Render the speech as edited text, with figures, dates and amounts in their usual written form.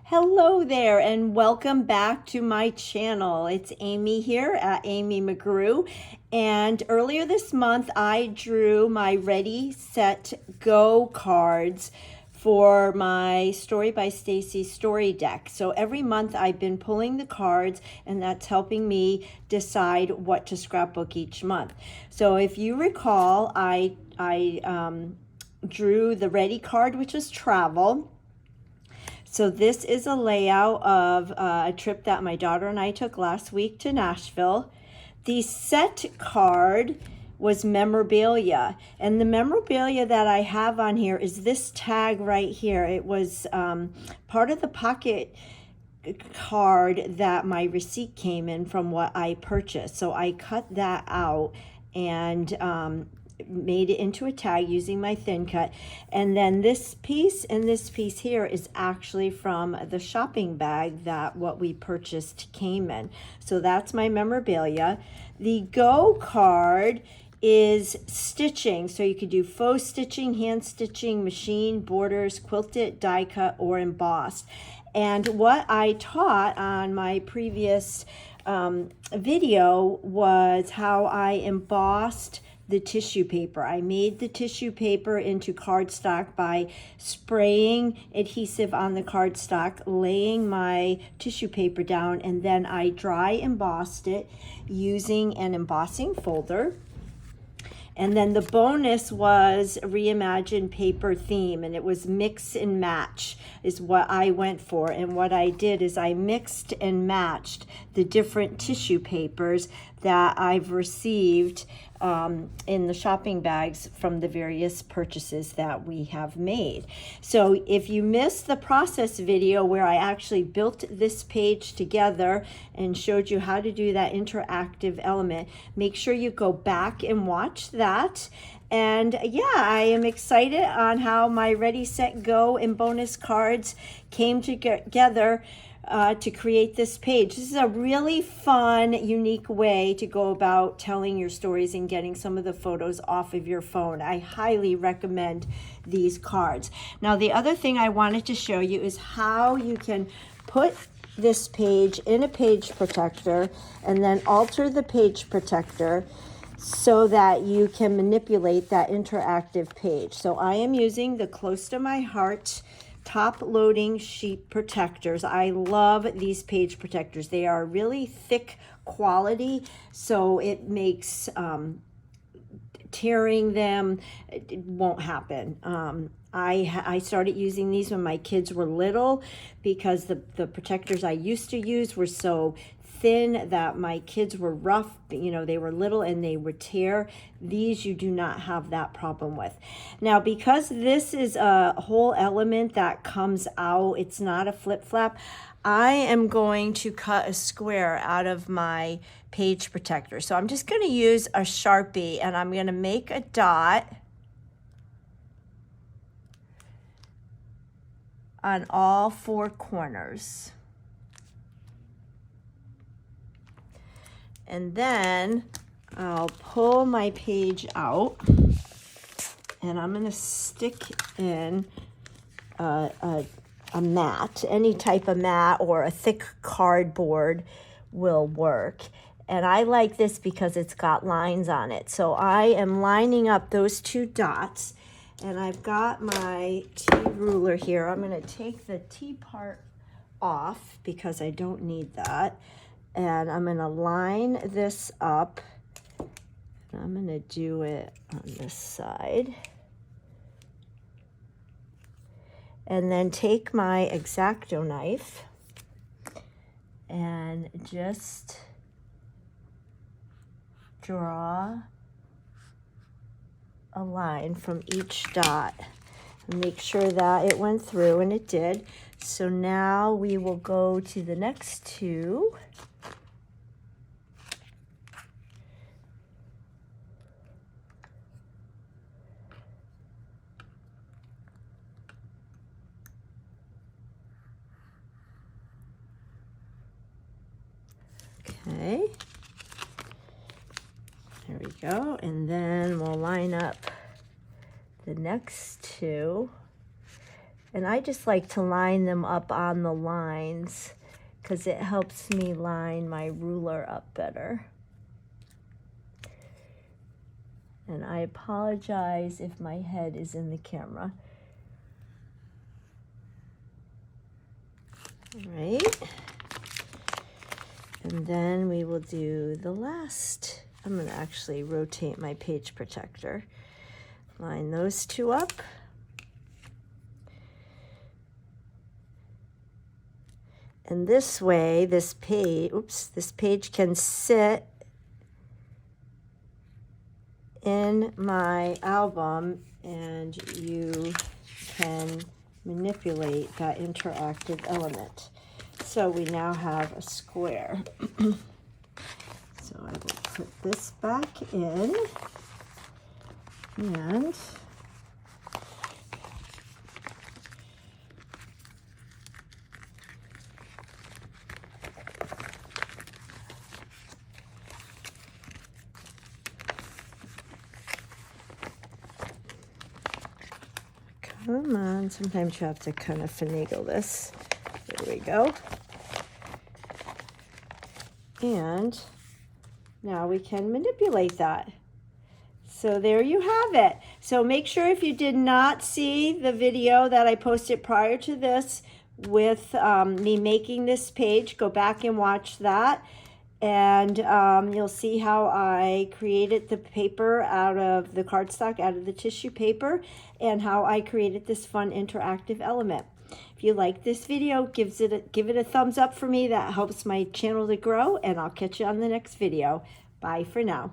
Hello there and welcome back to my channel. It's Amy here at Amy McGrew, and earlier this month I drew my Ready, Set, Go cards for my Story by Stacy story deck. So every month I've been pulling the cards, and that's helping me decide what to scrapbook each month. So if you recall, I drew the Ready card, which was travel. So this is a layout of a trip that my daughter and I took last week to Nashville. The set card was memorabilia, and the memorabilia that I have on here is this tag right here. It was part of the pocket card that my receipt came in from what I purchased. So I cut that out and made it into a tag using my thin cut, and then this piece and this piece here is actually from the shopping bag that what we purchased came in. So that's my memorabilia. The Go card is stitching, so you could do faux stitching, hand stitching, machine, borders, quilted, die cut, or embossed. And what I taught on my previous video was how I embossed the tissue paper. I made the tissue paper into cardstock by spraying adhesive on the cardstock, laying my tissue paper down, and then I dry embossed it using an embossing folder. And then the bonus was Reimagine Paper Theme, and it was mix and match is what I went for. And what I did is I mixed and matched the different tissue papers that I've received in the shopping bags from the various purchases that we have made. So if you missed the process video where I actually built this page together and showed you how to do that interactive element, make sure you go back and watch that. And yeah, I am excited on how my Ready, Set, Go and bonus cards came together to create this page. This is a really fun, unique way to go about telling your stories and getting some of the photos off of your phone. I highly recommend these cards. Now, the other thing I wanted to show you is how you can put this page in a page protector and then alter the page protector so that you can manipulate that interactive page. So I am using the Close to My Heart top loading sheet protectors. I love these page protectors. They are really thick quality, so it makes tearing them, it won't happen. I started using these when my kids were little because the protectors I used to use were so thin that my kids were rough, you know, they were little and they would tear. These you do not have that problem with. Now, because this is a whole element that comes out, it's not a flip flap, I am going to cut a square out of my page protector. So I'm just going to use a Sharpie and I'm going to make a dot on all four corners. And then I'll pull my page out and I'm going to stick in a mat. Any type of mat or a thick cardboard will work. And I like this because it's got lines on it. So I am lining up those two dots, and I've got my T ruler here. I'm going to take the T part off because I don't need that. And I'm going to line this up. And I'm going to do it on this side. And then take my X-Acto knife and just draw a line from each dot. And make sure that it went through, and it did. So now we will go to the next two. Okay, there we go, and then we'll line up the next two, And I just like to line them up on the lines because it helps me line my ruler up better. And I apologize if my head is in the camera. All right. And then we will do the last. I'm going to actually rotate my page protector. Line those two up. And this way, this page can sit in my album, and you can manipulate that interactive element. So we now have a square. So I will put this back in, and come on, sometimes you have to kind of finagle this. There we go. And now we can manipulate that. So there you have it. So make sure, if you did not see the video that I posted prior to this with me making this page, go back and watch that. And you'll see how I created the paper out of the cardstock, out of the tissue paper, and how I created this fun interactive element. If you like this video, give it a thumbs up for me. That helps my channel to grow, and I'll catch you on the next video. Bye for now.